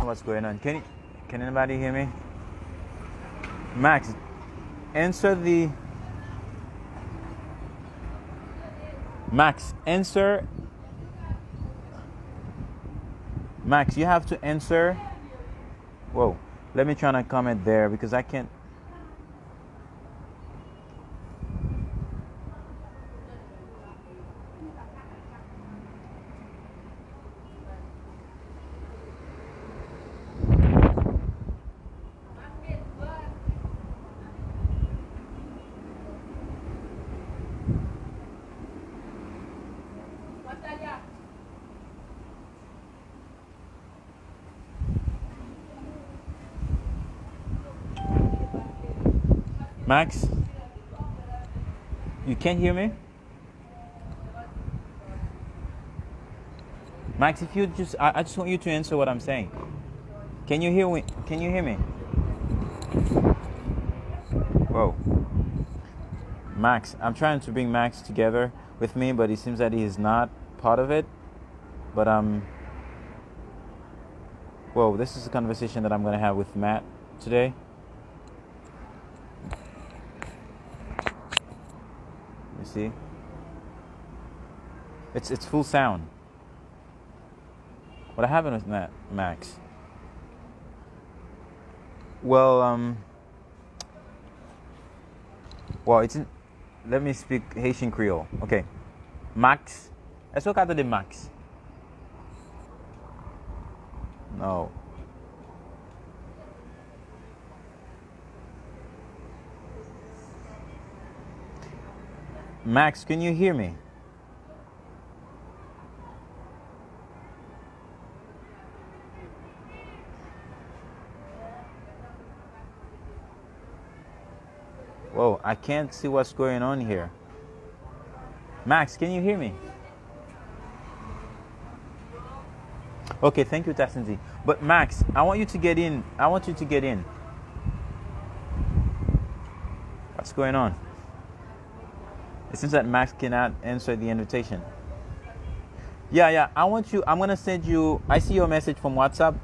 what's going on. Can anybody hear me? Max, answer the Max, answer. Max, you have to answer. Whoa. Let me try to comment there because I can't. Max, you can't hear me? Max, if you just, I just want you to answer what I'm saying. Can you hear me? Can you hear me? Whoa. Max, I'm trying to bring Max together with me, but it seems that he is not part of it. But whoa, this is a conversation that I'm gonna have with Matt today. You see? It's full sound. What happened with Max? Well, it's in, let me speak Haitian Creole. Okay. Max. Est-ce qu'on de Max? No. Max, can you hear me? Whoa, I can't see what's going on here. Max, can you hear me? Okay, thank you, Tassinzi. But Max, I want you to get in. I want you to get in. What's going on? It seems that Max cannot answer the invitation. Yeah. I want you. I'm gonna send you. I see your message from WhatsApp.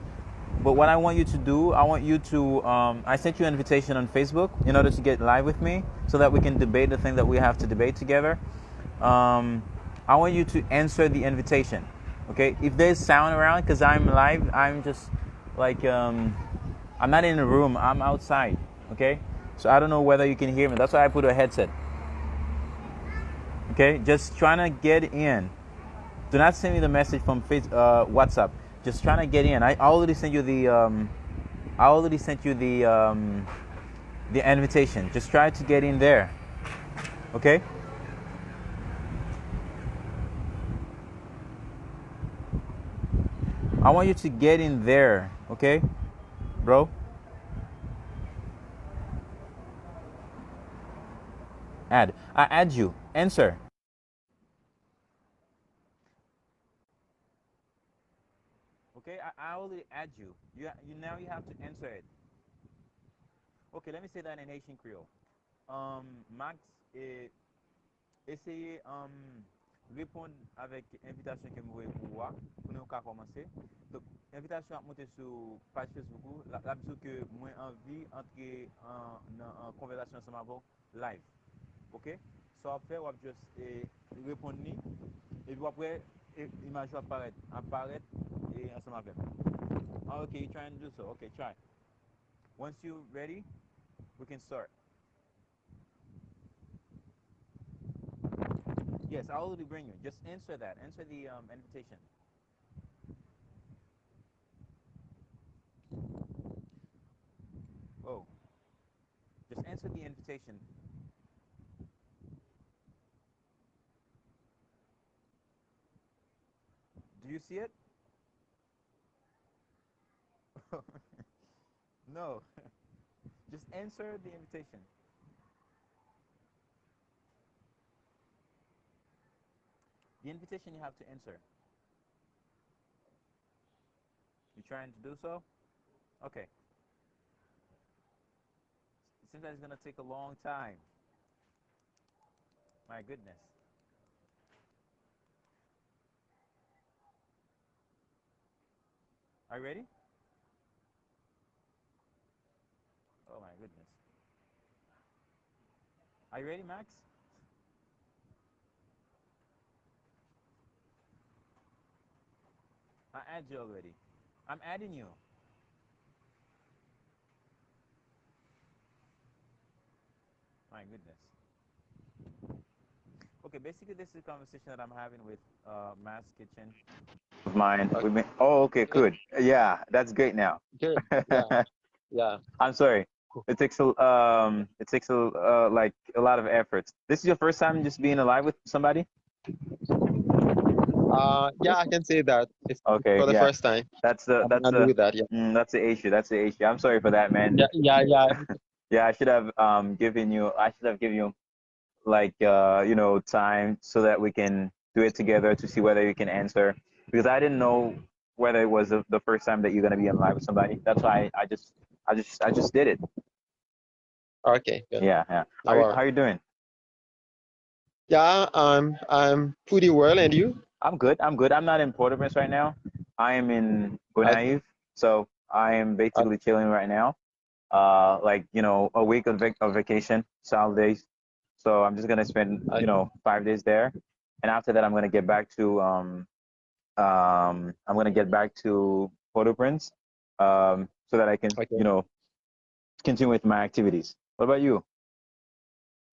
But what I want you to do, I want you to. I sent you an invitation on Facebook in order to get live with me, so that we can debate the thing that we have to debate together. I want you to answer the invitation. Okay, if there's sound around, because I'm live, I'm just like I'm not in a room. I'm outside. Okay, so I don't know whether you can hear me. That's why I put a headset. Okay, just trying to get in. Do not send me the message from WhatsApp. Just trying to get in. I already sent you the. I already sent you the invitation. Just try to get in there. Okay. I want you to get in there. Okay, bro. Add. I add you. Answer. Okay, I already add you. You now you have to answer it. Okay, let me say that in Haitian Creole. Max, essayez répondre avec invitation que vous pour nous commencer. Donc, invitation à monter sur page Facebook. La dit que moi envie entrer en conversation ensemble avec live. Ok? So après, on va juste répondre et puis après, l'image va apparaître et ensemble avec. Oh, okay, you're trying to do so. Okay, try. Once you're ready, we can start. Yes, I'll already bring you. Just answer that. Answer the invitation. Oh, just answer the invitation. Do you see it? No. Just answer the invitation. The invitation you have to answer. You trying to do so? Okay. It seems like it's gonna take a long time. My goodness. Are you ready? goodness. Are you ready, Max? I add you already. I'm adding you. My goodness. Okay, basically this is a conversation that I'm having with Mass Kitchen of mine. Okay, Oh, okay, good. Yeah, that's great now. good. Yeah, yeah. I'm sorry. Cool. It takes like a lot of effort. This is your first time just being alive with somebody? Yeah, I can say that it's Okay, for the yeah. first time. That's the I'm that's happy the with that. Yeah, that's the issue. That's the issue. I'm sorry for that, man. yeah, yeah, yeah. Yeah, I should have given you like time so that we can do it together to see whether you can answer, because I didn't know whether it was the first time that you're gonna be in live with somebody. That's why I just did it. Okay, good. Yeah, yeah. No worry. How you doing? Yeah, I'm pretty well, and you? I'm good. I'm good. I'm not in Port-au-Prince right now. I am in Okay, Gonaive, so I am okay, basically chilling right now. Like a week of vacation, holidays. So I'm just gonna spend okay, 5 days there, and after that I'm gonna get back to Port-au-Prince, so that I can okay. continue with my activities. What about you?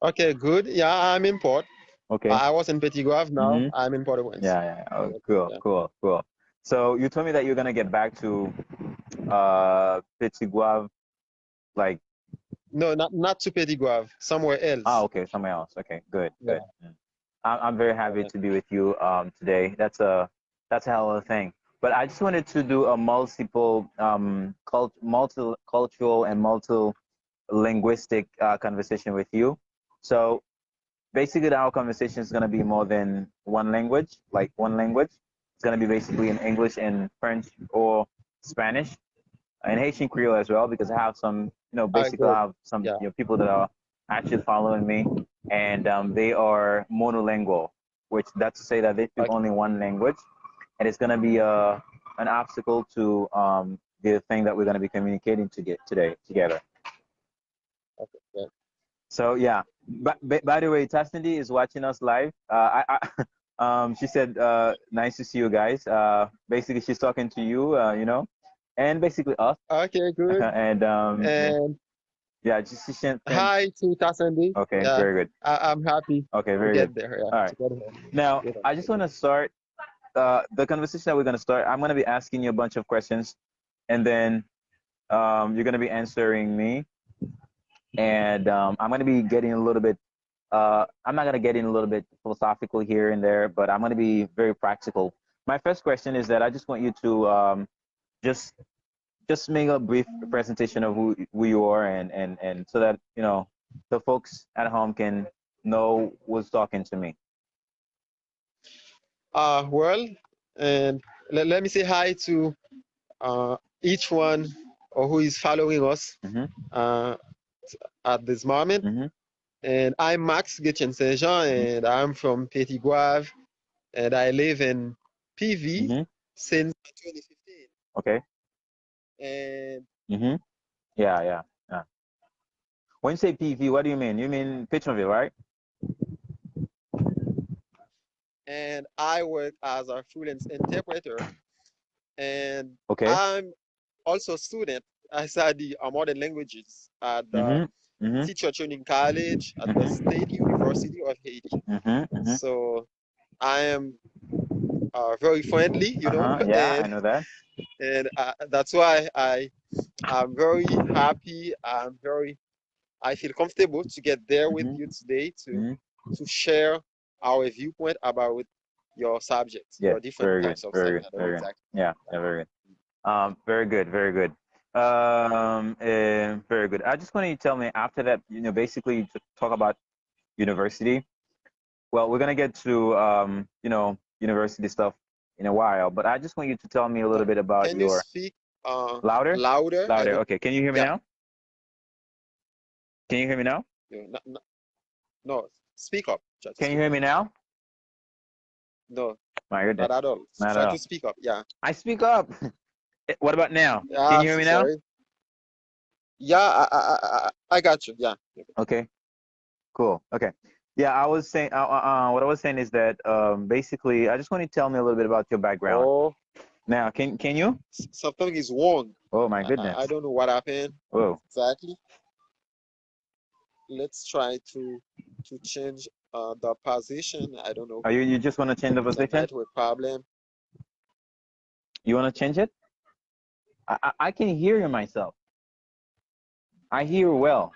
Okay, good. Yeah, I'm in Port. Okay. I was in Petit Goave. Now Mm-hmm. I'm in Port-au-Prince. Yeah, yeah. Oh, Yeah, cool, yeah. cool, cool. So you told me that you're gonna get back to Petit Guave, like. No, not to Petit Goave. Somewhere else. Okay, somewhere else. Okay, good, Yeah, good. Mm. I'm very happy yeah. to be with you today. That's a hell of a thing. But I just wanted to do a multicultural and multi-linguistic conversation with you. So basically, our conversation is gonna be more than one language, like one language. It's gonna be basically in English and French or Spanish and Haitian Creole as well, because I have some, basically Good. I have some, Yeah. people that are actually following me, and they are monolingual, which that's to say that they speak Okay. only one language, and it's going to be an obstacle to the thing that we're going to be communicating to get today together. Okay. Yeah. So yeah, by the way, Tasnidi is watching us live. She said, "Nice to see you guys." Basically, she's talking to you, and basically us. Okay. Good. And And yeah, just she sent. hi to Tasandi. Okay, Yeah, very good. I'm happy Okay, to very good. get there. Yeah, All right. to get here. Now, Get I just want okay. to start the conversation that we're going to start. I'm going to be asking you a bunch of questions, and then you're going to be answering me, and I'm going to be getting a little bit. I'm not going to get in a little bit philosophical here and there, but I'm going to be very practical. My first question is that I just want you to just just make a brief presentation of who you are, and so that the folks at home can know who's talking to me. Well, and let me say hi to each one or who is following us Mhm. uh, at this moment. Mhm. And I'm Max Getchen Saint Jean, Mhm. and I'm from Petit Goave, and I live in PV Mhm. since 2015. Okay. And Mhm. Yeah, yeah, yeah. When you say PV, what do you mean? You mean Pitcherville, right? and I work as a freelance interpreter, and Okay. I'm also a student. I study modern languages at the Mhm. Mhm. Teacher Training College at the Mhm. State University of Haiti. Mhm. Mhm. So I am very friendly, Yeah, I and know that. that's why I'm very happy. I feel comfortable to get there with Mhm. you today Mhm. to share our viewpoint about your subjects, Yes. your different Very good. types of Very subjects. good. I don't know Very good. exactly. Yeah. Yeah. Very good. Very good. Very good. Very good. I just want you to tell me after that, basically to talk about university. Well, we're gonna get to university stuff in a while, but I just want you to tell me a little bit about Can you your speak louder, louder? I louder. don't. Okay, can you hear me Yeah. now? Can you hear me now? No, speak up. Try to Can you speak hear up. me now? No, My goodness, not at all. not at Try to all. speak up. Yeah. I speak up. What about now? Can Yeah. you hear me now? Sorry. Yeah, I got you. Yeah. Okay, cool. Okay. Yeah, I was saying, what I was saying is that basically, I just want you to tell me a little bit about your background. Oh, Now, can you? something is wrong. Oh my I goodness. don't know what happened Whoa. exactly. Let's try to change the position. I don't know. Are you just want to change the It's a position? network problem. You want to change it? I can hear you myself. I hear well.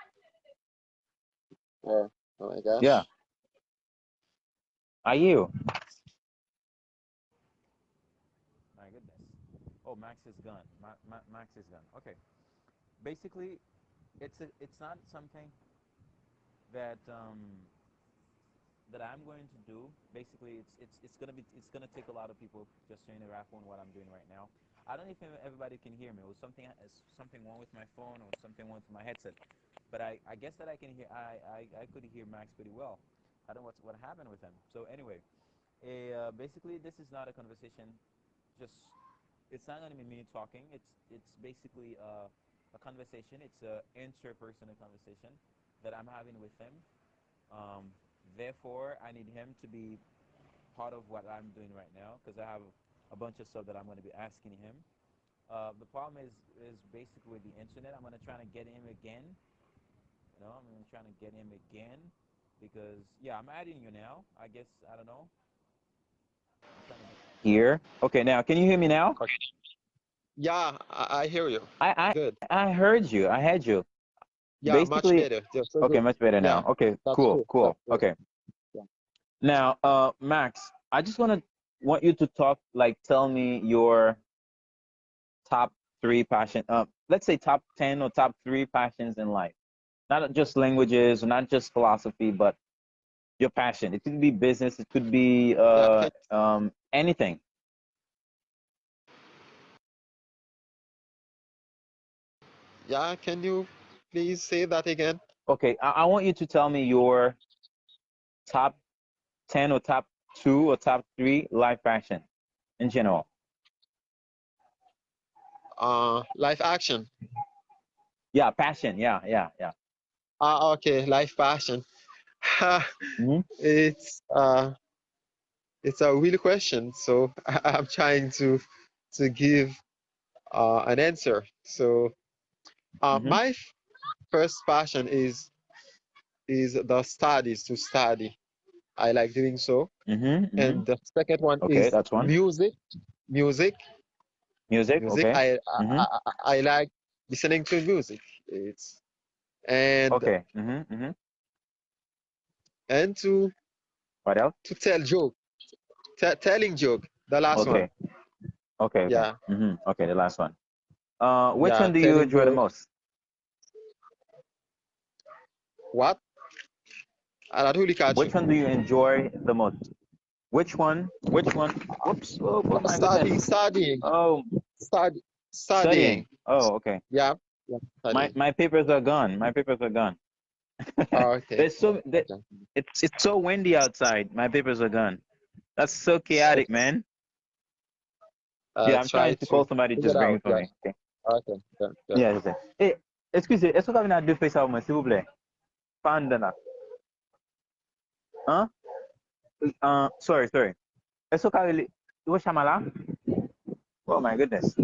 Oh, oh my Yeah, gosh. I hear you. My goodness. Oh, Max is gone. Max is gone. Okay. Basically, it's not something that that I'm going to do. Basically, it's gonna take a lot of people just to interact on what I'm doing right now. I don't know if everybody can hear me. Or something wrong with my phone or something wrong with my headset. But I guess that I can hear. I could hear Max pretty well. I don't know what happened with him. So anyway, basically this is not a conversation. Just it's not gonna be me talking. It's basically a conversation. It's a interpersonal conversation that I'm having with him. Um, Therefore, I need him to be part of what I'm doing right now because I have a bunch of stuff that I'm going to be asking him. The problem is basically with the internet. I'm going to try to get him again. I'm going to try to get him again because yeah, I'm adding you now. I guess I don't know. I'm trying to get here. Okay, now can you hear me now? Okay. Yeah, I hear you. I Good. I heard you. I had you. Yeah, much Basically, better. Just so okay, good. much better Yeah, now. Okay, that's cool, true. cool. That's true. Okay. Yeah. Now, Max, I just want you to talk like tell me your top three passion. Let's say top 10 or top three passions in life. Not just languages, not just philosophy, but your passion. It could be business. It could be Yeah, anything. yeah, can you please say that again? Okay, I want you to tell me your top 10 or top two or top three life passion in general. Life action. Yeah, passion. Yeah, yeah, yeah. Okay, life passion. Hmm. It's it's a real question, so I'm trying to give an answer. So, Hmm. my first passion is the studies to study. I like doing so. Hmm. Hmm. And the second one Okay, is that's one. music. Music, Music. music. Okay. Hmm. I like listening to music. It's and Okay. Hmm. Hmm. and What else? to tell joke, telling joke. The last one. Okay. Okay. Okay. Yeah, Hmm. Okay, the last one. Which yeah. one do you Telling enjoy the the most? what? I don't really catch you. Which one do you enjoy the most? Which one? Which one? Whoops! Oh my Studying, goodness! studying, Oh, study, studying. studying. Oh, okay. Yeah, yeah, studying. My papers are gone. My papers are gone. Okay. Okay. It's so windy outside. My papers are gone. That's so chaotic, Okay. man. Yeah, I'm Try trying to to call somebody to figure just it bring out. it for Yeah. me. Okay. Okay. Yeah. Yeah. Yeah, je sais. Eh, excusez, est-ce que vous avez une deux faces à moi, s'il vous plaît? Pandana. Hein? Sorry. Est-ce que vous avez... Vous chamez là? Oh my goodness.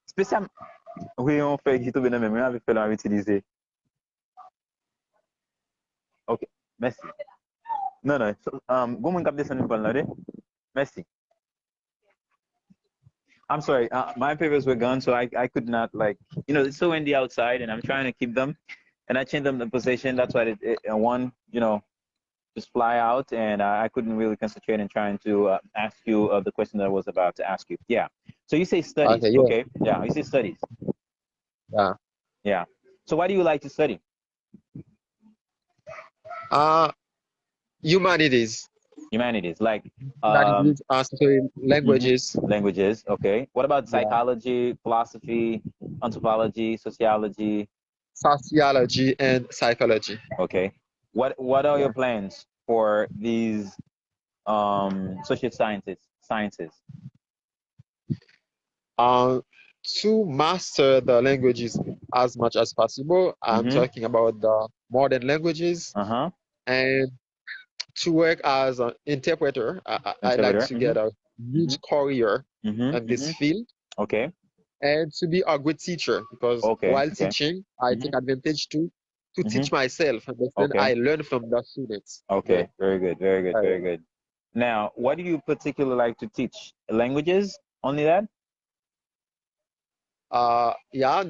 Spécial. Oui, on fait qui tombe dans le même, avec fait l'on utiliser. Ok, merci. Non, non. Go mon cap descendre une là, merci. I'm sorry. My papers were gone, so I could not like it's so windy outside, and I'm trying to keep them, and I changed them the position. That's why one just fly out, and I couldn't really concentrate in trying to ask you the question that I was about to ask you. Yeah. So you say studies, Okay. Yeah. okay? Yeah, you say studies. Yeah. Yeah. So why do you like to study? Uh, humanities. Humanities, like Humanities, especially mhm, languages. languages. Okay. What about Yeah. psychology, philosophy, anthropology, sociology? Sociology and psychology. Okay. What are your Yeah. plans for these social sciences? Sciences. Um, to master the languages as much as possible. I'm Mm-hmm. talking about the modern languages, Uh-huh. and to work as an interpreter. I like Interpreter. to Mm-hmm. get a Mm-hmm. huge career in Mm-hmm. this Mm-hmm. field, Okay. and to be a good teacher, because Okay. while Okay. teaching, I Mm-hmm. take advantage to Mm-hmm. teach myself, and then Okay. I learn from the students. Yeah. Okay. Very good. Very good. Very good. Now, what do you particularly like to teach? Languages? Only that? Yeah,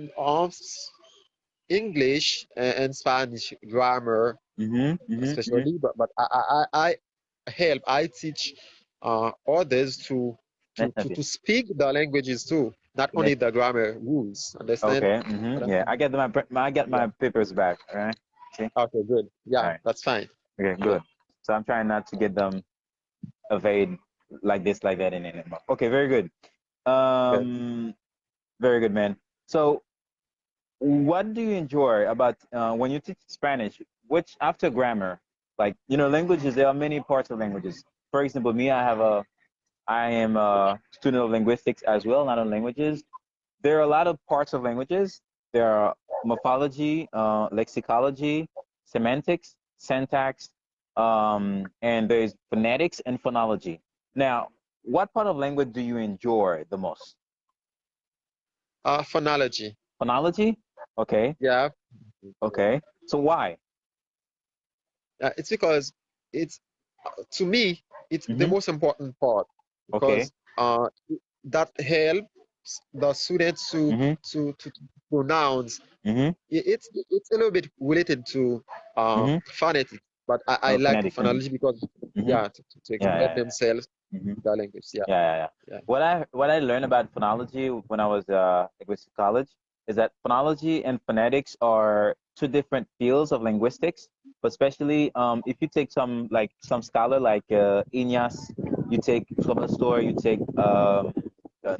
English and Spanish grammar, Mm-hmm. Mm-hmm. Mm-hmm. especially, but I teach others to speak the languages too, not only the grammar rules. Understand? Okay. What Mm-hmm. I'm Yeah. saying? I get Yeah. my papers back. All right. See? Okay, good. All Yeah, right. that's fine. Okay. Good. Good. So I'm trying not to get them evade like this, like that, and anymore. Okay. Very good. Good. Very good, man. So, what do you enjoy about when you teach Spanish? Which after grammar, like languages. There are many parts of languages. For example, me, I am a student of linguistics as well, not on languages. There are a lot of parts of languages. There are morphology, lexicology, semantics, syntax, and there's phonetics and phonology. Now, what part of language do you enjoy the most? Phonology. Phonology? Okay, Yeah. okay. So why? It's because it's to me it's the Mm-hmm. most important part, Okay. because that helps the students Mm-hmm. to pronounce. Mm-hmm. It's a little bit related to Mm-hmm. phonetics, but I Oh, like phonetics. Mm-hmm. phonology because, Mm-hmm. yeah, to Yeah, express yeah, themselves yeah. Mm-hmm. the language. Yeah, Yeah, yeah, yeah. yeah, What I learned about phonology when I was linguistics college is that phonology and phonetics are two different fields of linguistics. But especially if you take some scholar like Inyas, you take Thomas Store, you take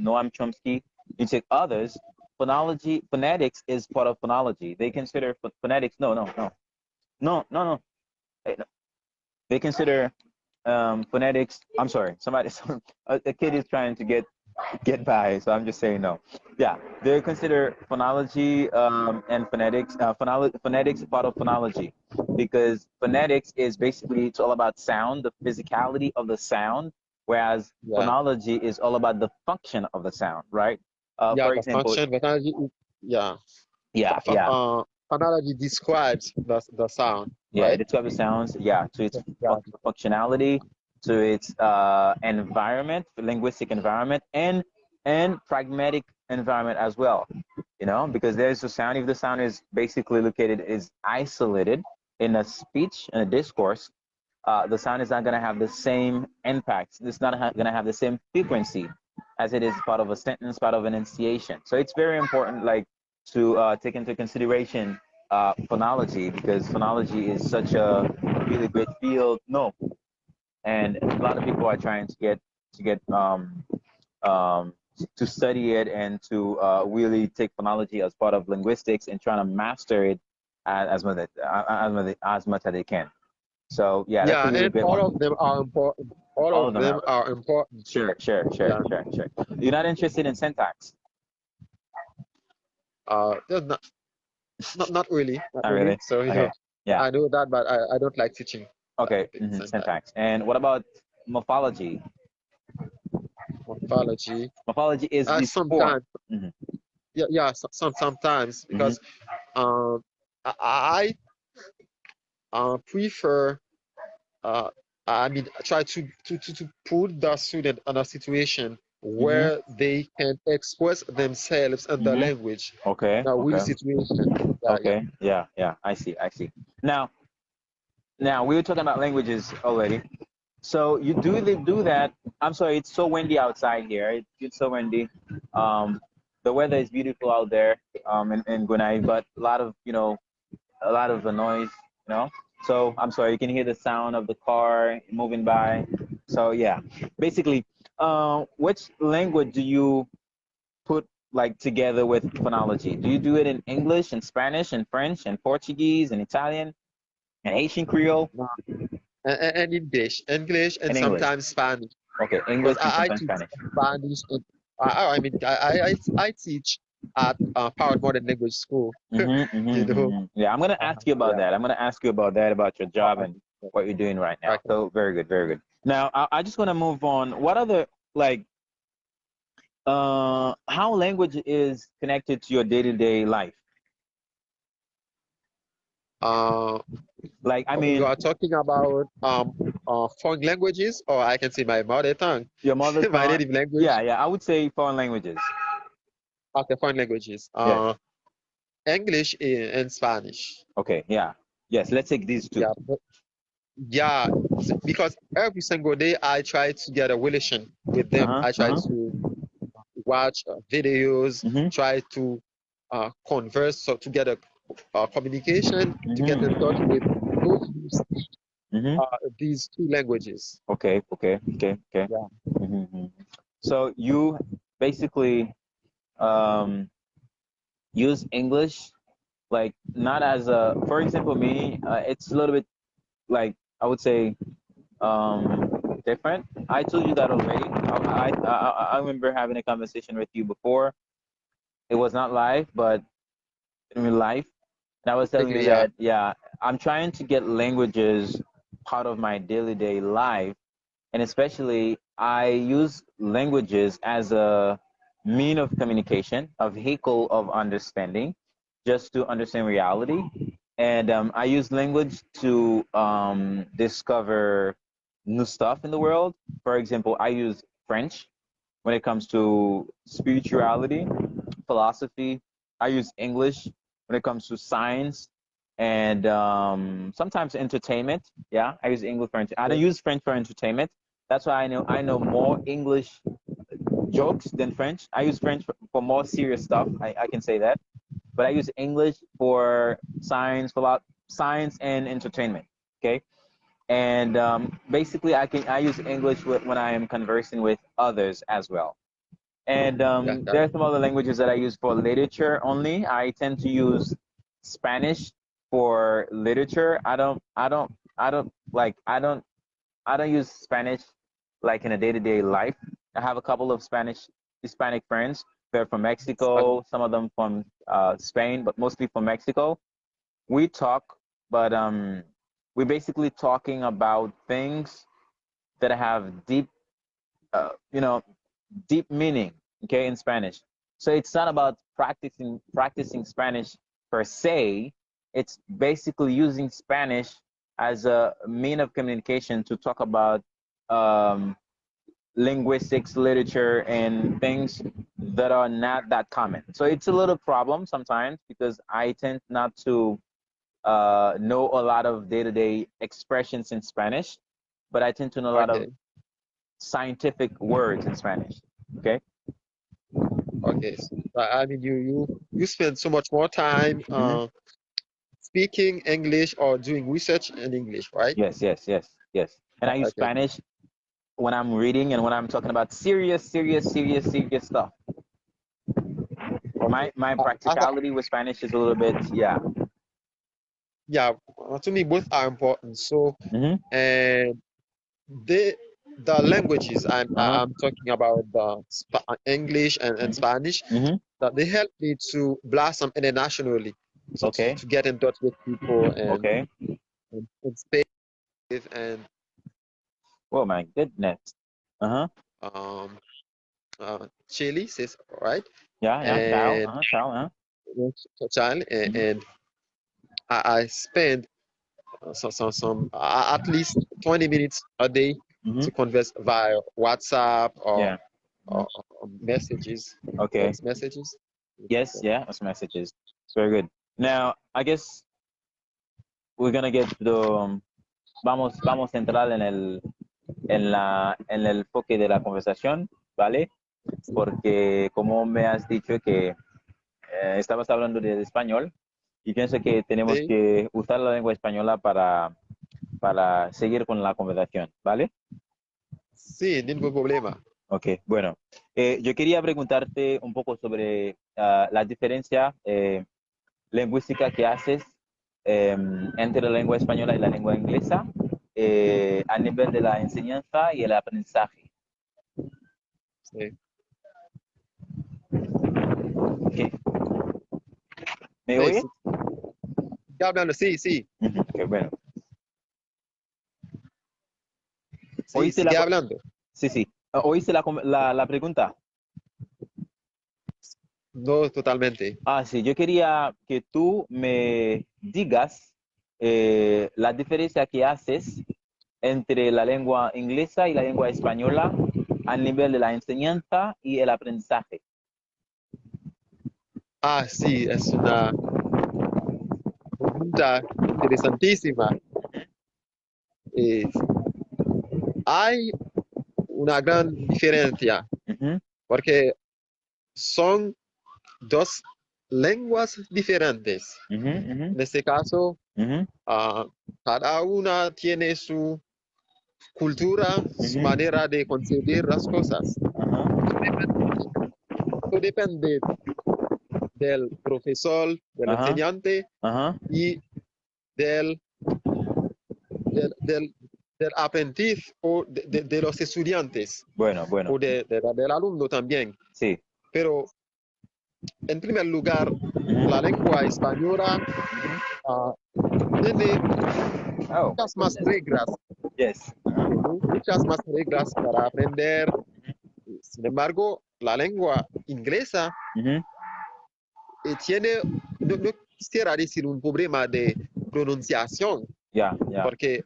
Noam Chomsky, you take others. Phonetics is part of phonology. They consider phonetics. No, no, no, no, no, no. No. They consider phonetics. I'm sorry, a kid is trying to get by, so I'm just saying no. Yeah, they consider phonology and phonetics. Phonetics is part of phonology because phonetics is basically it's all about sound, the physicality of the sound, whereas yeah, phonology is all about the function of the sound, right? yeah. For The example, function, yeah. yeah, yeah. Phonology describes the sound, Yeah, it right? describes the sounds, yeah, to its Yeah, functionality, to its environment, linguistic environment, and pragmatic environment as well. Because there's a sound. If the sound is basically located is isolated in a speech in a discourse, the sound is not going to have the same impact. It's not going to have the same frequency as it is part of a sentence, part of an enunciation. So it's very important, like, to take into consideration phonology because phonology is such a really great field. No, and a lot of people are trying um, to study it and to really take phonology as part of linguistics and trying to master it as much as they can. So yeah, that's a yeah, really and great all one. of them are important. All All of of them them are are important. sure, sure, sure, Yeah. sure, sure. You're not interested in syntax? There's not really, not Not really. really. So Okay. Yeah. I know that, but I don't like teaching Okay. the syntax. Syntax. And what about morphology? Morphology. Morphology is the form. Sometimes, Hmm. yeah, sometimes, Hmm. because um, I prefer, uh, I mean, try to put the student in a situation Hmm. where they can express themselves in the Hmm. language Okay. in a real Okay. situation. Yeah, yeah. Okay. Yeah. Yeah. I see. I see. Now, we were talking about languages already. So you do that. I'm sorry. It's so windy outside here. It's so windy. Um, the weather is beautiful out there. In Gunai, but a lot of the noise. You know. So I'm sorry. You can hear the sound of the car moving by. So yeah. Basically, which language do you put like together with phonology? Do you do it in English and Spanish and French and Portuguese and Italian and Haitian Creole No. And English, and and English? sometimes Spanish, Okay, because English and I sometimes teach Spanish. Spanish I mean, I teach at Powered Modern Language School. You know, Yeah, I'm gonna ask you about yeah. that. I'm gonna ask you about that, about your job and Okay. what you're doing right now. Okay. So very good, very good. Now I just want to move on. What other like how language is connected to your day-to-day life? Uh, Like I you mean, are talking about foreign languages, or I can say my mother tongue, your mother my tongue. native Yeah, language. yeah. I would say foreign languages. Okay, foreign languages. Yes. English and Spanish. Okay. Yeah. Yes. Let's take these two. Yeah, yeah, because every single day I try to get a relation with Uh them. huh. I Uh try huh. to watch videos, Mhm. try to converse, so to get a communication, to get in touch Mhm. with those who speak Mhm. these two languages. Okay. Okay. Okay. Okay. Yeah. Mhm. So you basically um, use English like not as a, for example, me, it's a little bit like I would say different. I told you that already. I remember having a conversation with you before. It was not live, but in real life. And I was telling you Yeah. that, yeah, I'm trying to get languages part of my daily day life. And especially, I use languages as a mean of communication, a vehicle of understanding, just to understand reality. And I use language to discover new stuff in the world. For example, I use French when it comes to spirituality, philosophy. I use English when it comes to science and sometimes entertainment. Yeah, I use English for I don't use French for entertainment. That's why I know more English jokes than French. I use French for more serious stuff. I can say that, but I use English for science, science and entertainment. Okay, and basically I use English when I am conversing with others as well. And Yeah. there are some other languages that I use for literature only. I tend to use Spanish for literature. I don't use Spanish like in a day-to-day life. I have a couple of Hispanic friends. They're from Mexico, some of them from Spain, but mostly from Mexico. We talk, but we're basically talking about things that have deep, you know, deep meaning, okay, in Spanish. So it's not about practicing Spanish per se. It's basically using Spanish as a mean of communication to talk about um, linguistics, literature, and things that are not that common. So it's a little problem sometimes because I tend not to know a lot of day-to-day expressions in Spanish, but I tend to know a lot of Okay. scientific words in Spanish. Okay. Okay. So, I mean, you spend so much more time Hmm. speaking English or doing research in English, right? Yes, yes, yes, yes. And I use Okay. Spanish when I'm reading and when I'm talking about serious stuff. Okay. My I have, practicality with Spanish is a little bit, yeah. yeah. To me, both are important. So, Hmm. and they the languages Uh-huh. I'm talking about the English and Spanish Hmm. that they help me to blossom internationally, so Okay. to get in touch with people Okay. and speak with and Oh my goodness. Uh-huh. um Chile says right Yeah, yeah. Ciao. and Uh-huh. Ciao. Uh-huh. child Hmm. and I spend at least 20 minutes a day Hmm. to converse via WhatsApp Yeah. Mhm. or messages, Okay. text messages. Yes, yeah. Those messages. Very good. Now, I guess we're gonna get to the vamos a entrar en el enfoque de la conversación, ¿vale? Porque como me has dicho que estabas hablando de español y pienso que tenemos Sí, que usar la lengua española para seguir con la conversación, ¿vale? sí, ningún problema. Ok, bueno, yo quería preguntarte un poco sobre la diferencia lingüística que haces entre la lengua española y la lengua inglesa, a nivel de la enseñanza y el aprendizaje. Sí. Ok. ¿Me Sí, oye? sí. Ya hablando, sí, sí, Ok, bueno. sí, ¿Oíste sigue hablando. Sí, sí. ¿Oíste la pregunta? No, totalmente. Ah, sí, yo quería que tú me digas la diferencia que haces entre la lengua inglesa y la lengua española a nivel de la enseñanza y el aprendizaje. Ah, sí, es una pregunta interesantísima. Eh, Hay una gran diferencia Ujú, porque son dos lenguas diferentes. ujú, ujú, En este caso, ujú, ah, cada una tiene su cultura, su ujú, manera de concebir las cosas. ajá, Eso depende del profesor, del ajá, enseñante ajá. y del, del, del- del aprendiz o de los estudiantes Bueno, bueno, o del alumno también. sí. Pero en primer lugar, la Ujú. lengua española ah, tiene Oh, my muchas más goodness. reglas, Yes. Ajá. muchas más reglas para aprender. Sin embargo, la lengua inglesa Ujú. tiene, no quisiera decir un problema de pronunciación, Ya, ya. porque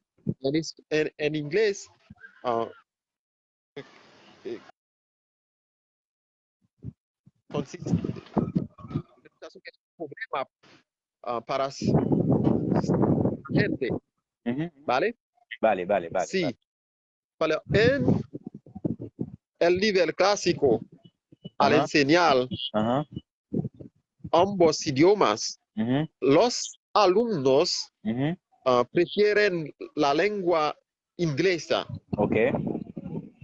en inglés ah, eh, consiste es un problema para la gente, Ujú. ¿vale? Vale, vale, vale, vale. Sí, pero en el nivel clásico, al Ajá, enseñar ajá. ambos idiomas, Ujú, los alumnos ujú. prefieren la lengua inglesa. Ok,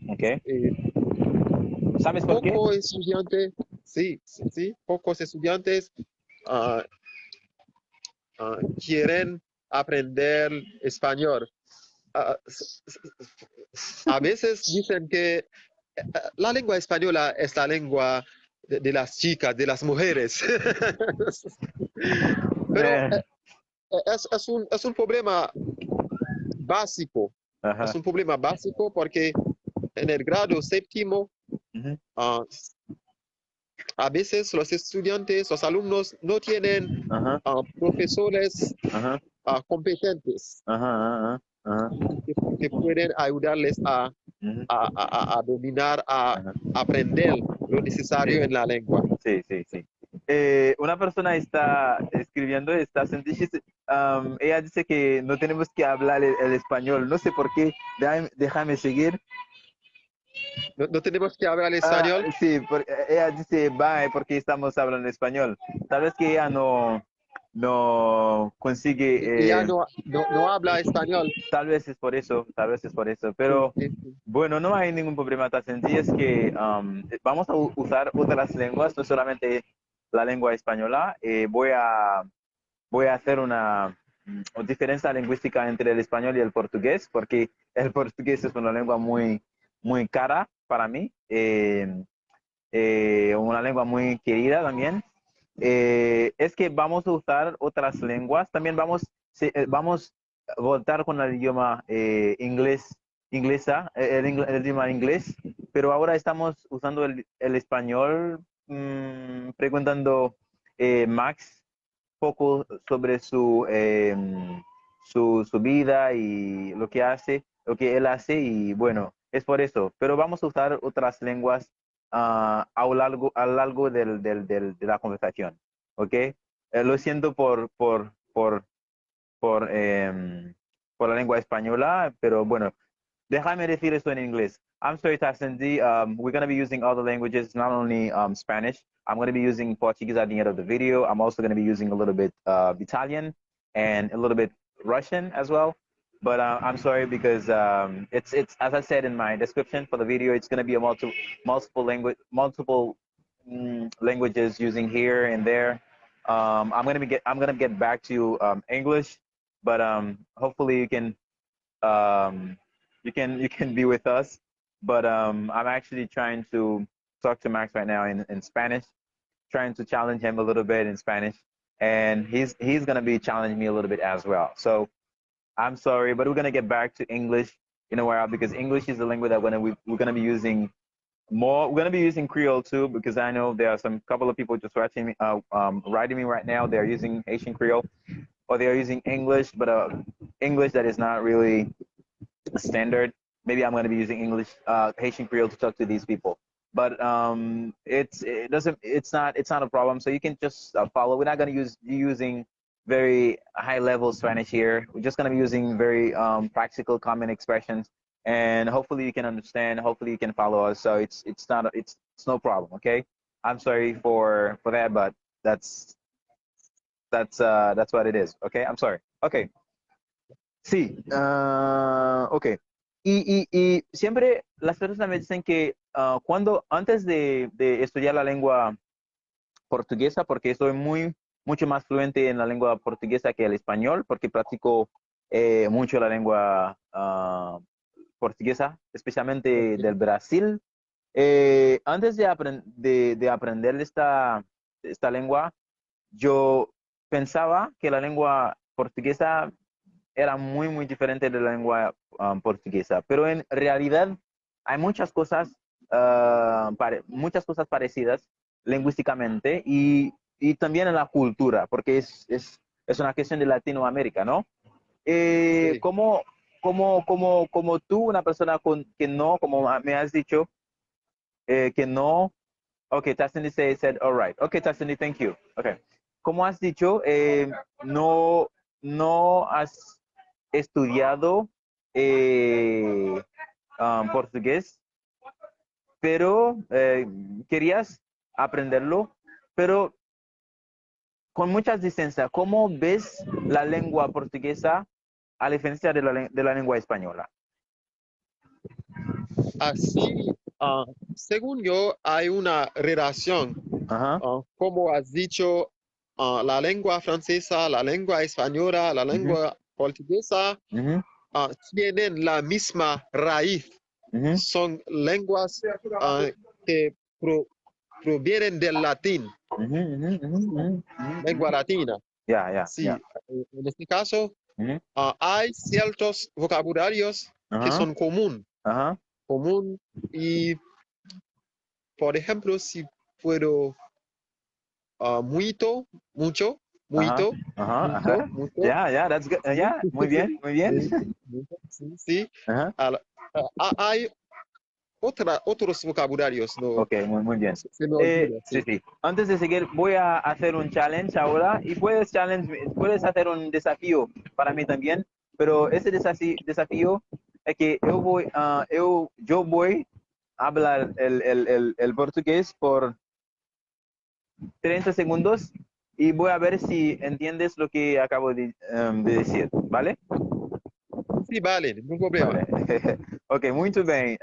ok. Eh, ¿Sabes por qué? Pocos estudiantes, sí, sí, sí, pocos estudiantes ah, quieren aprender español. Ah, a veces dicen que la lengua española es la lengua de las chicas, de las mujeres. Pero Eh, es un problema básico. Es Ajá. un problema básico porque en el grado séptimo, Ujú, ah, a veces los estudiantes, los alumnos no tienen ajá, profesores ajá, competentes ajá, ajá, ajá, que pueden ayudarles ujú, a dominar, a ajá. aprender lo Sí, necesario en la lengua. sí, sí, sí. Una persona está escribiendo, ella dice que no tenemos que hablar el español. No sé por qué. Déjame seguir. No tenemos que hablar Ah, español. sí, ella dice bye porque estamos hablando español. Tal vez que ella no Y ya consigue, no habla español. tal vez es por eso, tal vez es por eso. Sí, Pero sí, sí. bueno, no hay ningún problema tan sencillo. Es que vamos a usar otras lenguas, no solamente la lengua española. Voy a hacer una diferencia lingüística entre el español y el portugués, porque el portugués es una lengua muy, muy cara para mí. Una lengua muy querida también. Es que vamos a usar otras lenguas, también vamos a voltar con el idioma inglesa, el idioma inglés, pero ahora estamos usando el español, preguntando Max poco sobre su vida y lo que hace, lo que él hace, y bueno, es por eso. Pero vamos a usar otras lenguas a lo largo de la conversación, ¿ok? Lo siento por la lengua española, pero bueno, déjame decir esto en inglés. I'm sorry, Tassendi. We're going to be using other languages, not only Spanish. I'm going to be using Portuguese at the end of the video. I'm also going to be using a little bit Italian and a little bit Russian as well. But I'm sorry because it's as I said in my description for the video, it's going to be a multiple languages using here and there. I'm gonna get back to English, but hopefully um, you can be with us. But I'm actually trying to talk to Max right now in Spanish, trying to challenge him a little bit in Spanish, and he's gonna be challenging me a little bit as well. So I'm sorry, but we're gonna get back to English in a while because English is the language that we're gonna be using more. We're gonna be using Creole too because I know there are some couple of people just watching me, writing me right now. They're using Haitian Creole or they are using English, but English that is not really standard. Maybe I'm gonna be using English, Haitian Creole to talk to these people. But it's not a problem. So you can just follow. We're not gonna using very high level Spanish here. We're just gonna be using very practical common expressions, and hopefully you can understand. Hopefully you can follow us. So it's no problem. Okay. I'm sorry for that, but that's that's what it is. Okay. I'm sorry. Okay. Sí. Okay. Y siempre las personas me dicen que cuando antes de estudiar la lengua portuguesa, porque soy mucho más fluente en la lengua portuguesa que el español, porque practico mucho la lengua portuguesa, especialmente del Brasil. Antes de aprender esta lengua, yo pensaba que la lengua portuguesa era muy diferente de la lengua portuguesa, pero en realidad hay muchas cosas parecidas lingüísticamente y también en la cultura, porque es una cuestión de Latinoamérica, ¿no? Sí. Como tú, una persona que no, como me has dicho, que no, ok, Tassini said, all right, ok, Tassini, thank you, ok. Como has dicho, no has estudiado portugués, pero querías aprenderlo, pero con muchas distancias. ¿Cómo ves la lengua portuguesa a diferencia de la lengua española? Así, según yo, hay una relación, Ajá, como has dicho, la lengua francesa, la lengua española, la lengua portuguesa, ujú, tienen la misma raíz. ujú, Son lenguas que provienen del latín, ujú, ujú, ujú, ujú, lengua ujú. latina. Ya. Sí, en este caso, Ujú, hay ciertos vocabularios que ajá, son ajá, común y, por ejemplo, si puedo, mucho, ajá, muito, ajá. Ya, that's good. sí, Ya, muy bien, muy bien. sí, muito, sí, sí. Ajá. Hay otros vocabularios, no, Ok, muy bien. se me olvida, Sí, sí. sí. Antes de seguir, voy a hacer un challenge ahora y puedes hacer un desafío para mí también, pero ese desafío es que yo voy a hablar el portugués por 30 segundos y voy a ver si entiendes lo que acabo de decir, ¿vale? Sí, vale, ningún problema. Vale. Ok, muito bem.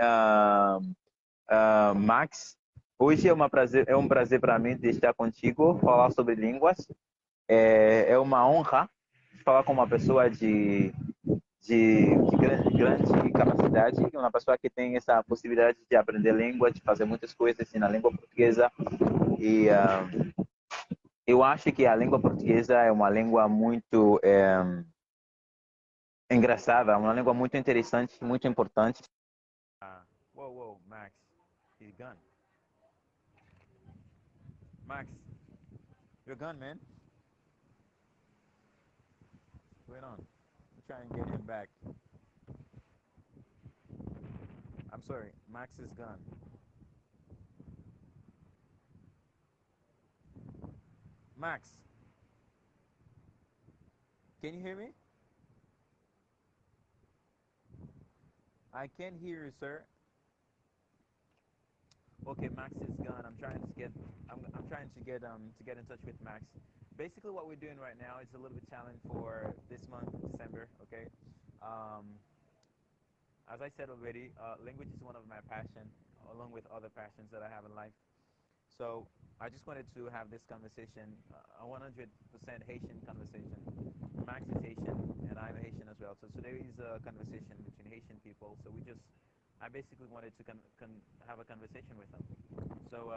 Max, hoje é um prazer para mim de estar contigo, falar sobre línguas. É uma honra falar com uma pessoa de grande capacidade, uma pessoa que tem essa possibilidade de aprender língua, de fazer muitas coisas assim, na língua portuguesa. E eu acho que a língua portuguesa é uma língua muito engraçada, uma língua muito interessante, muito importante. Whoa, Max, he's gone. Max, you're gone, man. What's going on? I'm trying to get him back. I'm sorry, Max is gone. Max, can you hear me? I can't hear you, sir. Okay, Max is gone. I'm trying to get in touch with Max. Basically, what we're doing right now is a little bit challenge for this month, December. Okay. Um, as I said already, language is one of my passion, along with other passions that I have in life. So I just wanted to have this conversation, a 100% Haitian conversation. Max is Haitian, and I'm Haitian as well. So today is a conversation between Haitian people. I basically wanted to have a conversation with them. So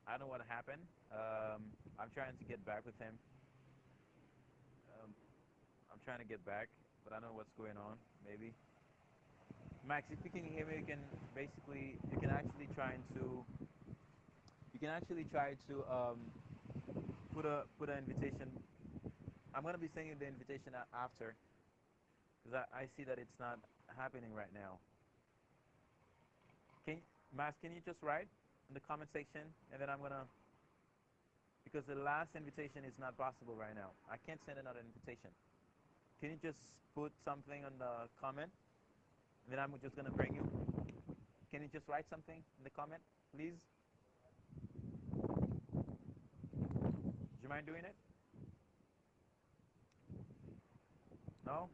I don't know what happened. I'm trying to get back with him. Um, I'm trying to get back, but I don't know what's going on. Maybe Max, if you can hear me, you can actually try to put an invitation. I'm gonna be sending you the invitation after, because I see that it's not happening right now. Can Max, can you just write in the comment section, and then I'm gonna, because the last invitation is not possible right now. I can't send another invitation. Can you just put something on the comment, and then I'm just gonna bring you. Can you just write something in the comment, please? Do you mind doing it? No?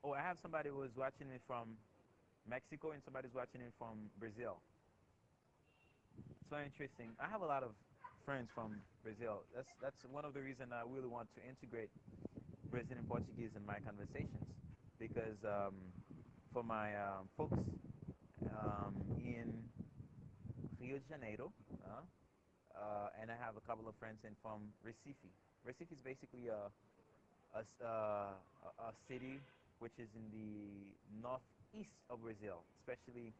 Oh, I have somebody who is watching me from Mexico and somebody's watching me from Brazil. It's very interesting. I have a lot of friends from Brazil. That's one of the reasons I really want to integrate Brazilian Portuguese in my conversations, because for my folks in Rio de Janeiro, and I have a couple of friends in from Recife. Recife is basically a city which is in the northeast of Brazil, especially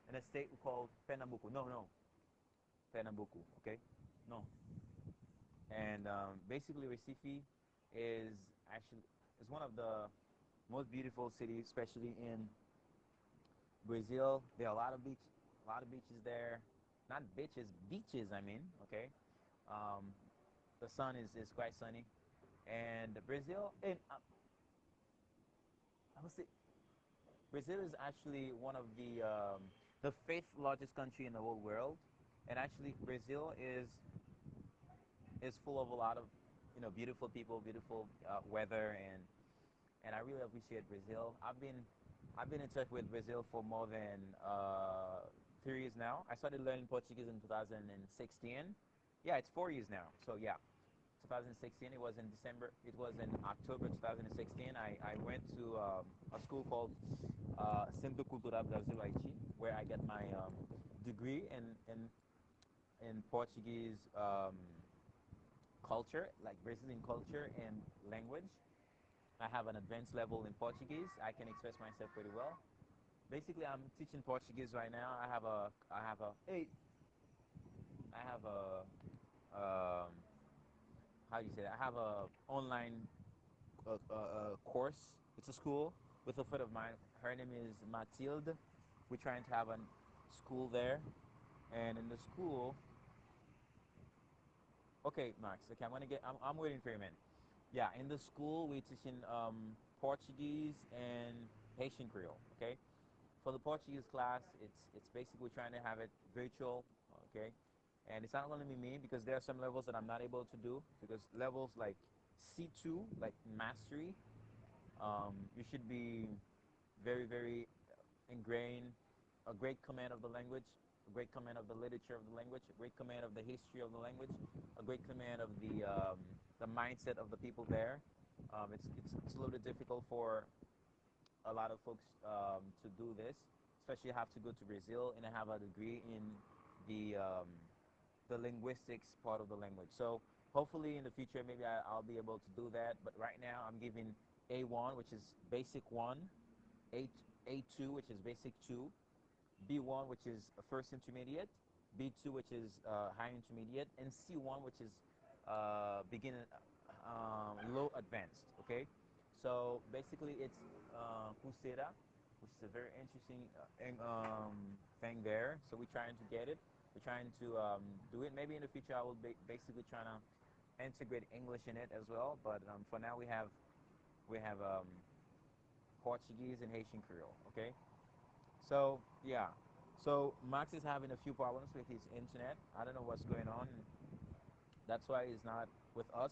in a state called Pernambuco. No, Pernambuco. Okay, no. And basically, Recife is one of the most beautiful cities, especially in Brazil. There are a lot of beaches there. Not beaches, beaches. I mean, okay. Um, the sun is quite sunny, and Brazil. And I would say Brazil is actually one of the fifth largest country in the whole world, and actually Brazil is full of a lot of beautiful people, beautiful weather, and I really appreciate Brazil. I've been in touch with Brazil for more than 3 years now. I started learning Portuguese in 2016. Yeah, it's 4 years now. So yeah, 2016. It was in December. It was in October 2016. I went to a school called Centro Cultural Brasil Haiti, where I get my degree in Portuguese culture, like Brazilian culture and language. I have an advanced level in Portuguese. I can express myself pretty well. Basically, I'm teaching Portuguese right now. I have a how do you say that? I have a online course. It's a school with a friend of mine. Her name is Matilde. We're trying to have a school there, and in the school, okay, Max. Okay, I'm waiting for you, man. Yeah, in the school we're teaching Portuguese and Haitian Creole. Okay, for the Portuguese class, it's basically trying to have it virtual. Okay, and it's not going to be me because there are some levels that I'm not able to do because levels like C2, like mastery, you should be very ingrained, a great command of the language, a great command of the literature of the language, a great command of the history of the language, a great command of the mindset of the people there. It's a little bit difficult for a lot of folks to do this, especially have to go to Brazil and have a degree in the linguistics part of the language. So hopefully in the future maybe I'll be able to do that. But right now I'm giving A1, which is basic one, A A2, which is basic two, B1, which is first intermediate, B2, which is high intermediate, and C1, which is beginner, low advanced. Okay, so basically it's Coursera, which is a very interesting thing there. So we're trying to get it. We're trying to do it. Maybe in the future I will be basically trying to integrate English in it as well. But for now we have Portuguese and Haitian Creole. Okay. So yeah, so Max is having a few problems with his internet. I don't know what's going on. That's why he's not with us.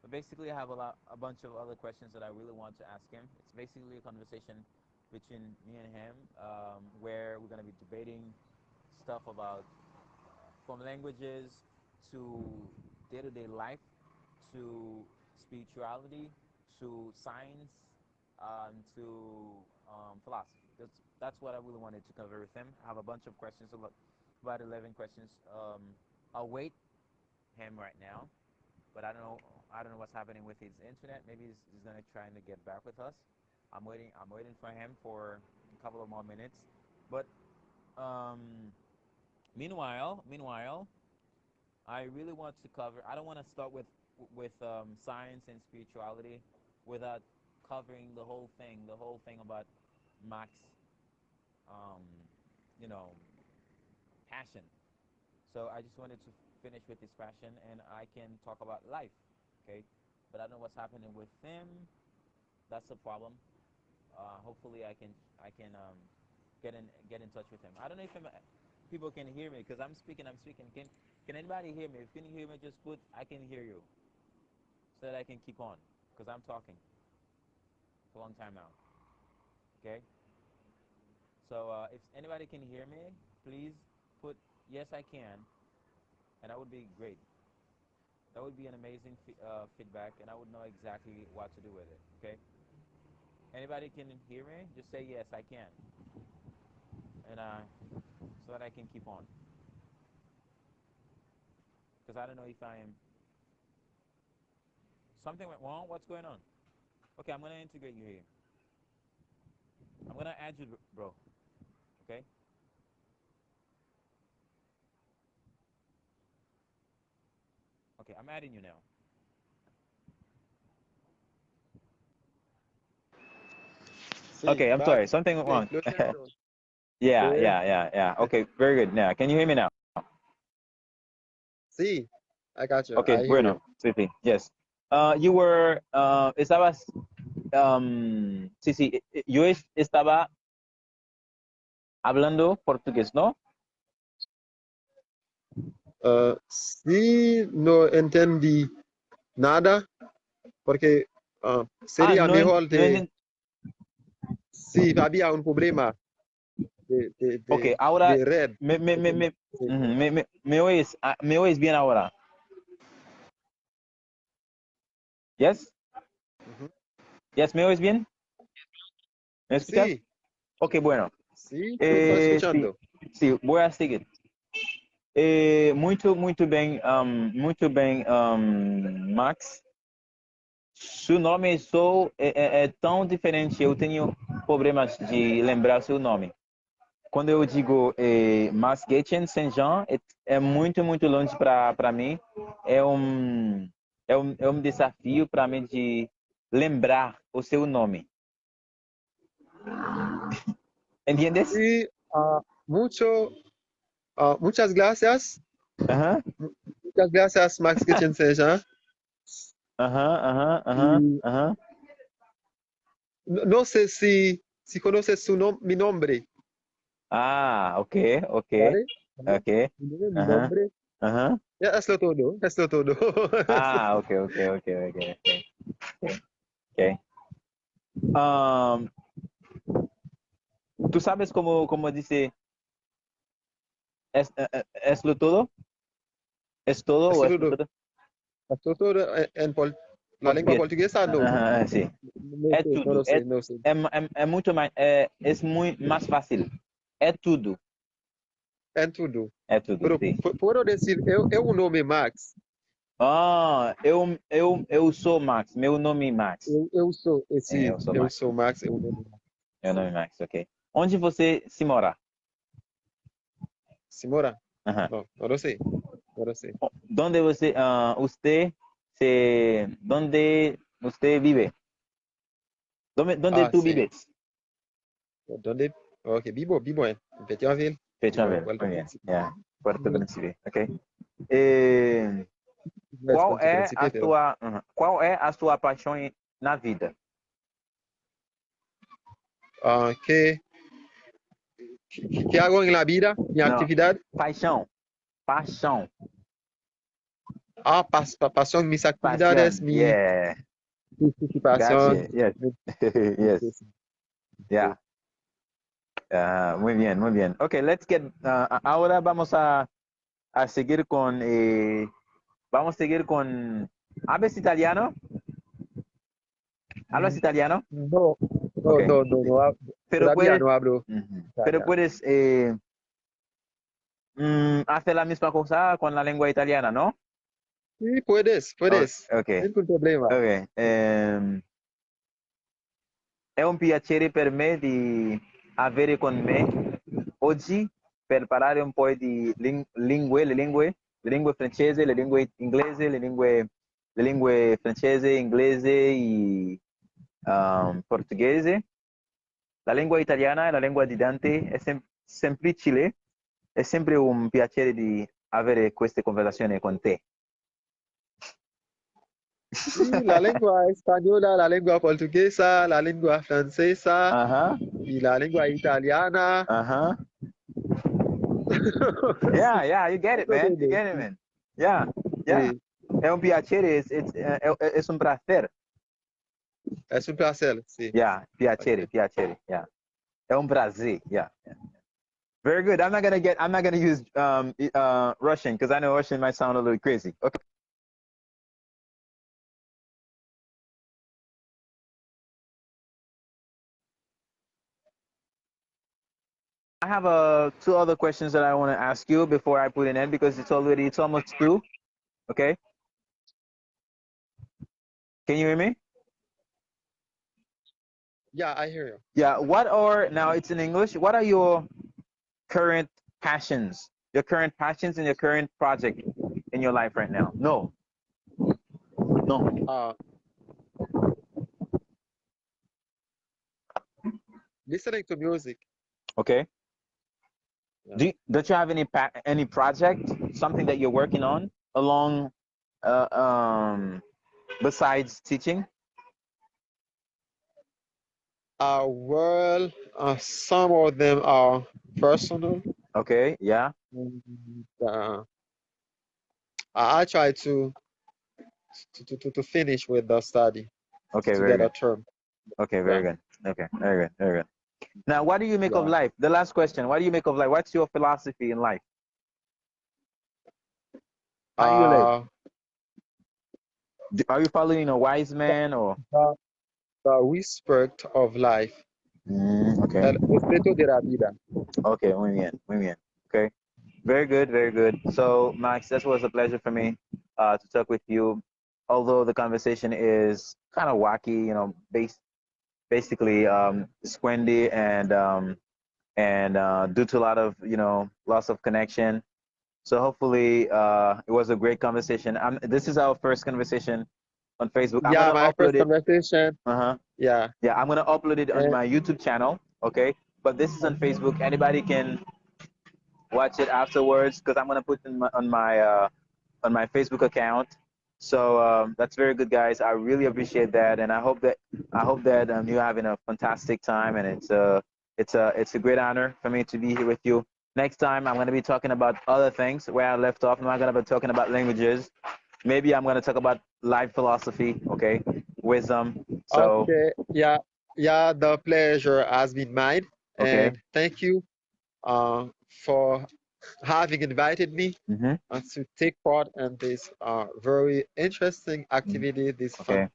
But basically, I have a bunch of other questions that I really want to ask him. It's basically a conversation between me and him, where we're gonna be debating stuff about from languages to day-to-day life to spirituality to science to philosophy. that's what I really wanted to cover with him. I have a bunch of questions, about 11 questions. I'll wait him right now, but I don't know what's happening with his internet. Maybe he's gonna try to get back with us. I'm waiting for him for a couple of more minutes. But um, meanwhile, I really want to cover. I don't want to start with science and spirituality without covering the whole thing about Max, um, you know, passion. So I just wanted to finish with his passion, and I can talk about life, okay? But I don't know what's happening with him. That's the problem. Hopefully, I can get in touch with him. I don't know if people can hear me because I'm speaking. I'm speaking. Can anybody hear me? If you can hear me, just put I can hear you so that I can keep on because I'm talking for a long time now. Okay. So if anybody can hear me, please put yes I can, and that would be great. That would be an amazing feedback, and I would know exactly what to do with it. Okay. Anybody can hear me? Just say yes I can, and so that I can keep on. Because I don't know if I am something went wrong. What's going on? Okay, I'm gonna integrate you here. I'm gonna add you, bro. Okay. Okay, I'm adding you now. Sí, Okay, I'm vale, sorry. Something went wrong. lo siento. Eh, Yeah. Okay, very good. Now, can you hear me now? sí, I got you. Okay, I hear you. bueno. Sí. Yes. You were, estabas, sí. Yo estaba hablando portugués, ¿no? Sí, no entendí nada porque sería No, mejor no si había un problema Ok, ahora de red. Sí. me oyes bien ahora. Yes? Ujú. Yes, ¿me oyes bien? ¿Me escuchas? Sí, Ok, bueno. sí, te estoy Sí, escuchando. sí, voy a seguir. Muito bem, Max. Seu nome é tão diferente, eu tenho problemas de lembrar seu nome. Quando eu digo Max Getchen Saint-Jean, é muito longe para mim. É um desafio para mim de lembrar o seu nome. ¿Entiendes? Sí, muchas gracias. Ajá, Muchas gracias, Max Kitchen Seja. Y ajá. no sé si conoces mi nombre, Ah, ok. ¿vale? Ok. Mi Ajá, nombre. ajá. Ya, hazlo todo, hazlo todo. Ah, ok. Ok. Um, ¿Tú sabes cómo dice es lo todo? ¿Es todo o Hazlo es lo todo. todo? Hazlo todo la lengua Português. portuguesa, no. Aham, sim. No É sé, no tudo. lo sé, no sé. É muito mais, é muito mais fácil. É tudo. En todo. É tudo, Pero sim. puedo decir, es un nombre Max. Ah, eu sou Max. Meu nome é Max. Eu sou, É, sim, eu sou eu Max. sou Max, é um nome Max. Meu nome é Max, ok. Onde você se mora? Simora, Aham. no lo sé, no lo sé. Donde donde você vive? Donde Ah, tú sí. vives? ¿Dónde? Ok, vivo en Pétionville, vivo en Pétionville, Puerto muy bien. Príncipe. Yeah. Puerto Príncipe, ok. Eh, West Puerto Príncipe, pero qual é a sua paixão na vida? ¿qué, qué hago en la vida? Mi Não, actividad. paixão, Pasión, mis actividades, paixão. mi Yeah, participación. gotcha. Yes, yes, yeah. Muy bien, muy bien. Okay, let's get. Ahora a seguir con. Vamos a seguir con. ¿Hablas italiano? ¿Hablas italiano? No, Okay. no. pero todavía puedes, no hablo pero italiano. puedes hacer la misma cosa con la lengua italiana, ¿no? Sì, puedes, Ok, nessun problema. ok. È un piacere per me di avere con me oggi per parlare un po' di le lingue francesi, le lingue inglesi, le lingue francese, inglese e portoghese. La lingua italiana e la lingua di Dante è semplice, è sempre un piacere di avere queste conversazioni con te. Sì, la lingua spagnola, la lingua portuguesa, la lingua francesa Uh-huh, y la lingua italiana. uh-huh. Yeah, yeah, you get it, Eso man. You todo, get it, sí. man. Yeah, yeah. Sí, È un piacere, es un placer. es un placer, sí. Yeah, piacere, piacere. Yeah. È un prazer. Yeah, yeah. Very good. I'm not gonna use Russian because I know Russian might sound a little crazy. Okay. I have two other questions that I want to ask you before I put an end because it's almost two. Okay. Can you hear me? Yeah, I hear you. Yeah. What are now? It's in English. What are your current passions? Your current passions and your current project in your life right now? No. No. Uh, Listening to music. Okay. Yeah. Don't you have any project, something that you're working on along uh, um, besides teaching? Well, some of them are personal. Okay. Yeah. And, I try to finish with the study Okay. to Very get a good. term. Okay. Very Yeah. good. Okay. Very good. Very good. Now, what do you make of Yeah. life? The last question. What do you make of life? What's your philosophy in life? How do you live? Uh, Are you following a wise man or? the, the respect of life. Okay. El respeto de la vida. Okay. Muy bien. Muy bien. Okay. Very good. Very good. So, Max, this was a pleasure for me to talk with you. Although the conversation is kind of wacky, basically squindy and due to a lot of loss of connection. So hopefully it was a great conversation. This is our first conversation on Facebook. I'm Yeah, gonna my upload first it. conversation. Uh-huh. Yeah. Yeah, I'm gonna upload it on And my YouTube channel. Okay, but this is on Facebook. Anybody can watch it afterwards because I'm gonna put it on my Facebook account. So that's very good, guys. I really appreciate that, and I hope that you're having a fantastic time, and it's a great honor for me to be here with you. Next time, I'm going to be talking about other things where I left off. I'm not going to be talking about languages. Maybe I'm going to talk about life philosophy, okay, wisdom. So, okay, yeah, yeah, the pleasure has been mine. okay. And thank you uh, for having invited me Mm-hmm. to take part in this very interesting Mm-hmm. activity, this Okay.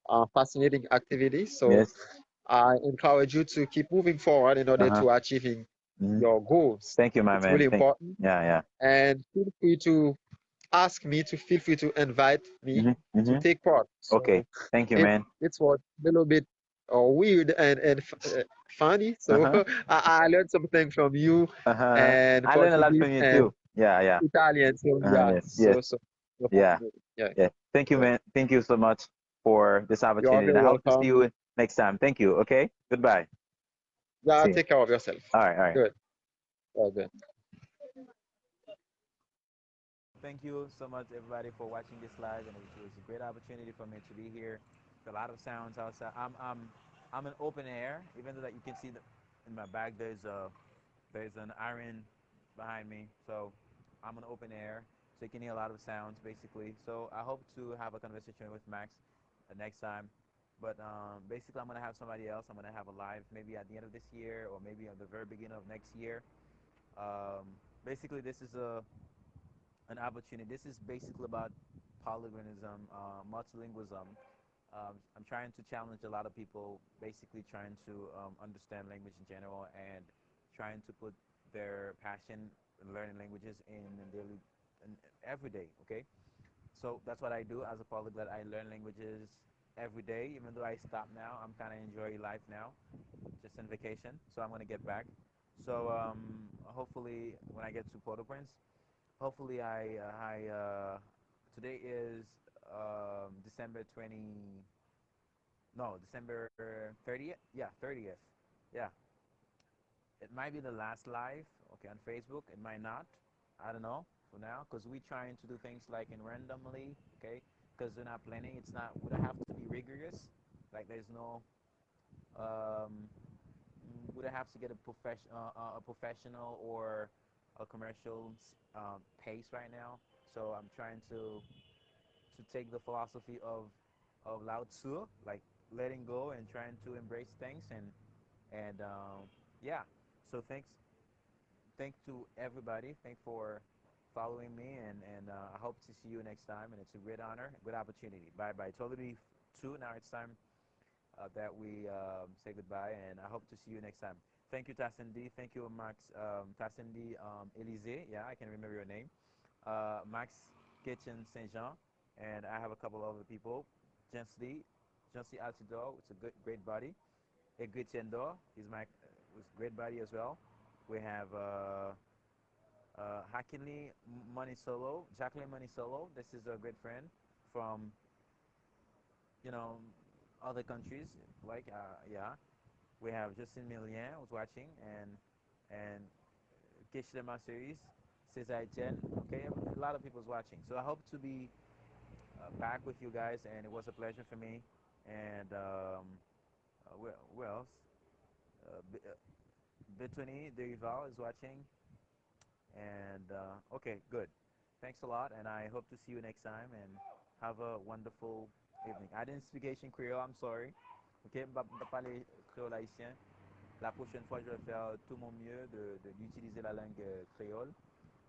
fun, fascinating activity. So Yes. I encourage you to keep moving forward in order Uh-huh. to achieving Mm-hmm. your goals. Thank you, my It's man. really important. Yeah, yeah. And feel free to invite me Mm-hmm. to Mm-hmm. take part. Okay. So Thank you, it man. it's what a little bit weird and funny. So Uh-huh. I learned something from you Uh-huh. and I learned a lot Portuguese from you and too. Yeah, yeah. Italian. So Uh-huh. yeah, Yes, yes. so Yeah, fascinating. Yeah, yeah. Thank you, good. man. Thank you so much for this You are opportunity. And very I hope to see welcome. you next time. Thank you. Okay. Goodbye. Yeah, See you. take care of yourself. All right. All right. Good. All good. Thank you so much, everybody, for watching this live, and it was a great opportunity for me to be here. A lot of sounds outside. I'm in open air, even though that you can see in my back there's an iron behind me, so I'm in open air, so you can hear a lot of sounds basically. So I hope to have a conversation with Max next time. But basically, I'm gonna have somebody else. I'm gonna have a live maybe at the end of this year or maybe at the very beginning of next year. Basically, this is an opportunity. This is basically about polyglotism, multilingualism, I'm trying to challenge a lot of people, basically trying to understand language in general and trying to put their passion in learning languages in daily, in every day. Okay, so that's what I do as a polyglot. I learn languages every day, even though I stop now. I'm kind of enjoying life now, just in vacation. So I'm gonna get back. So hopefully, when I get to Port-au-Prince, hopefully today is December 20. No, December 30th. Yeah, 30th. Yeah, it might be the last live. Okay, on Facebook. It might not. I don't know for now because we're trying to do things like in randomly. Okay, because we're not planning. It's not. We don't have to be rigorous. Like there's no. Um, we don't have to get a professional or a commercial pace right now. So I'm trying to take the philosophy of Lao Tzu, like letting go and trying to embrace things and yeah. So thanks to everybody. Thanks for following me and I hope to see you next time. And it's a great honor, good opportunity. Bye bye. Totally two. Now it's time that we say goodbye, and I hope to see you next time. Thank you, Tassendi. Thank you, Max. Tassendi Elysée. Yeah, I can remember your name. Max Kitchen Saint Jean, and I have a couple other people. Gently Altidore, it's a good, great body. Egretiendo, he's my was great body as well. We have Hakinli Monisolo, Jacqueline Monisolo. This is a great friend from you know other countries. Like yeah, we have Justin Millien who's watching and Kishlema series, Cesar Etienne. Okay, a lot of people's watching. So I hope to be back with you guys, and it was a pleasure for me. And where else? Bethany Derival is watching. And okay, good. Thanks a lot, and I hope to see you next time. And have a wonderful evening. I didn't speak Haitian Creole. I'm sorry. Ok, je ne vais pas parler créole haïtien. La prochaine fois, je vais faire tout mon mieux d'utiliser la langue créole.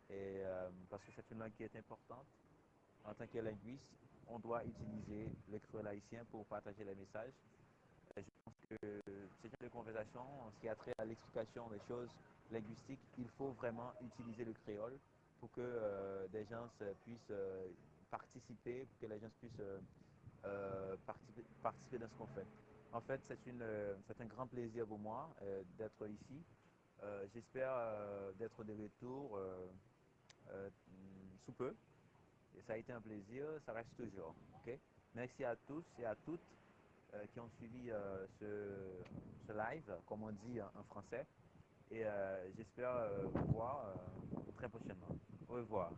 Et, parce que c'est une langue qui est importante. En tant que linguiste, on doit utiliser le créole haïtien pour partager les messages. Je pense que c'est une conversation en ce qui a trait à l'explication des choses linguistiques. Il faut vraiment utiliser le créole pour que des gens puissent participer, pour que les gens puissent participer dans ce qu'on fait. En fait, c'est un grand plaisir pour moi d'être ici. J'espère d'être de retour euh, sous peu. Et ça a été un plaisir, ça reste toujours. Ok. Merci à tous et à toutes qui ont suivi ce live, comme on dit en français. Et j'espère vous voir très prochainement. Au revoir.